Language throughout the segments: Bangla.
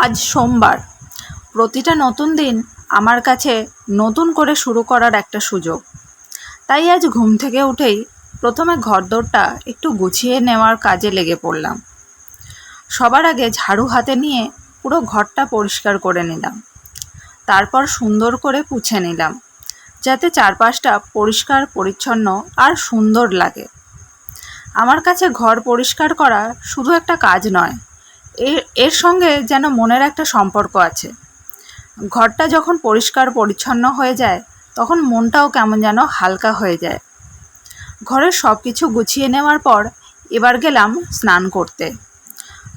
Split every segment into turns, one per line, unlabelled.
আজ সোমবার। প্রতিটা নতুন দিন আমার কাছে নতুন করে শুরু করার একটা সুযোগ। তাই আজ ঘুম থেকে উঠেই প্রথমে ঘরদোরটা একটু গুছিয়ে নেওয়ার কাজে লেগে পড়লাম। সবার আগে ঝাড়ু হাতে নিয়ে পুরো ঘরটা পরিষ্কার করে নিলাম। তারপর সুন্দর করে পুছে নিলাম, যাতে চারপাশটা পরিষ্কার পরিচ্ছন্ন আর সুন্দর লাগে। আমার কাছে ঘর পরিষ্কার করা শুধু একটা কাজ নয়, এর সঙ্গে যেন মনের একটা সম্পর্ক আছে। ঘরটা যখন পরিষ্কার পরিচ্ছন্ন হয়ে যায়, তখন মনটাও কেমন যেন হালকা হয়ে যায়। ঘরের সব কিছু গুছিয়ে নেওয়ার পর এবার গেলাম স্নান করতে।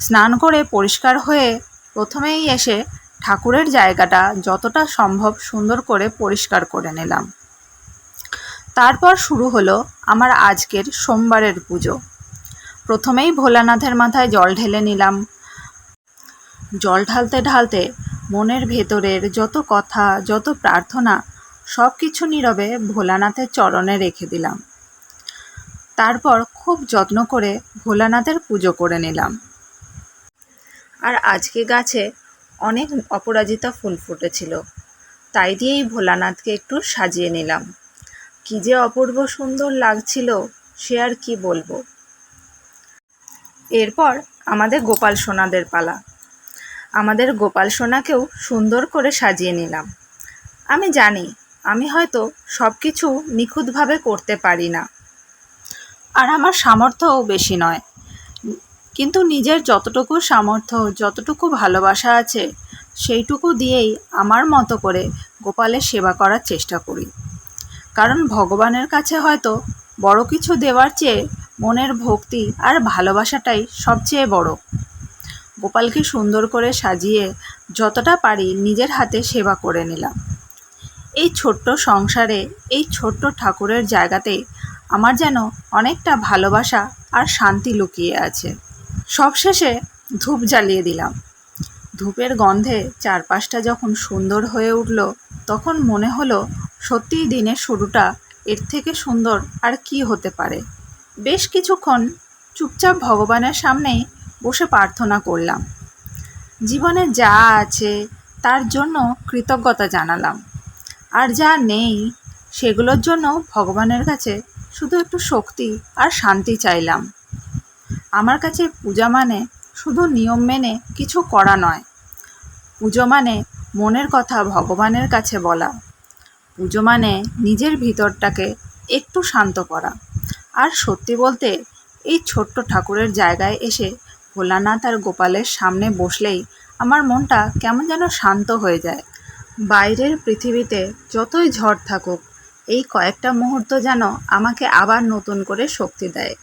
স্নান করে পরিষ্কার হয়ে প্রথমেই এসে ঠাকুরের জায়গাটা যতটা সম্ভব সুন্দর করে পরিষ্কার করে নিলাম। তারপর শুরু হলো আমার আজকের সোমবারের পুজো। প্রথমেই ভোলানাথের মাথায় জল ঢেলে নিলাম। জল ঢালতে ঢালতে মনের ভেতরের যত কথা, যত প্রার্থনা, সব কিছু নীরবে ভোলানাথের চরণে রেখে দিলাম। তারপর খুব যত্ন করে ভোলানাথের পুজো করে নিলাম। আর আজকে গাছে অনেক অপরাজিতা ফুল ফুটেছিল, তাই দিয়েই ভোলানাথকে একটু সাজিয়ে নিলাম। কি যে অপূর্ব সুন্দর লাগছিল, সে আর কি বলবো। এরপর আমাদের গোপাল সোনাদের পালা। আমাদের গোপাল সোনাকেও সুন্দর করে সাজিয়ে নিলাম। আমি জানি আমি হয়তো সব কিছু নিখুঁতভাবে করতে পারি না, আর আমার সামর্থ্যও বেশি নয়, কিন্তু নিজের যতটুকু সামর্থ্য, যতটুকু ভালোবাসা আছে, সেইটুকু দিয়েই আমার মতো করে গোপালের সেবা করার চেষ্টা করি। কারণ ভগবানের কাছে হয়তো বড় কিছু দেওয়ার চেয়ে মনের ভক্তি আর ভালোবাসাটাই সবচেয়ে বড়। গোপালকে সুন্দর করে সাজিয়ে যতটা পারি নিজের হাতে সেবা করে নিলাম। এই ছোট্ট সংসারে, এই ছোট্ট ঠাকুরের জায়গাতে আমার যেন অনেকটা ভালোবাসা আর শান্তি লুকিয়ে আছে। সবশেষে ধূপ জ্বালিয়ে দিলাম। ধূপের গন্ধে চারপাশটা যখন সুন্দর হয়ে উঠল, তখন মনে হলো সত্যিই দিনের শুরুটা এর থেকে সুন্দর আর কি হতে পারে। বেশ কিছুক্ষণ চুপচাপ ভগবানের সামনেই বসে প্রার্থনা করলাম। জীবনে যা আছে তার জন্য কৃতজ্ঞতা জানালাম, আর যা নেই সেগুলোর জন্য ভগবানের কাছে শুধু একটু শক্তি আর শান্তি চাইলাম। আমার কাছে পূজা মানে শুধু নিয়ম মেনে কিছু করা নয়। পুজো মানে মনের কথা ভগবানের কাছে বলা। পুজো মানে নিজের ভিতরটাকে একটু শান্ত করা। আর সত্যি বলতে, এই ছোট্ট ঠাকুরের জায়গায় এসে ভোলানাথ আর গোপালের সামনে বসলেই আমার মনটা কেমন যেন শান্ত হয়ে যায়। বাইরের পৃথিবীতে যতই ঝড় থাকুক, এই কয়েকটা মুহূর্ত যেন আমাকে আবার নতুন করে শক্তি দেয়।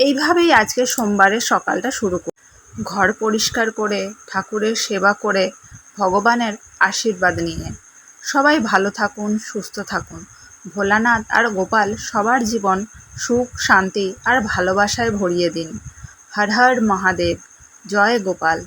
এইভাবেই আজকে সোমবারের সকালটা শুরু করি, ঘর পরিষ্কার করে, ঠাকুরের সেবা করে, ভগবানের আশীর্বাদ নিয়ে। সবাই ভালো থাকুন, সুস্থ থাকুন। ভোলানাথ আর গোপাল সবার জীবন সুখ, শান্তি আর ভালোবাসায় ভরিয়ে দিন। হর হর মহাদেব। জয় গোপাল।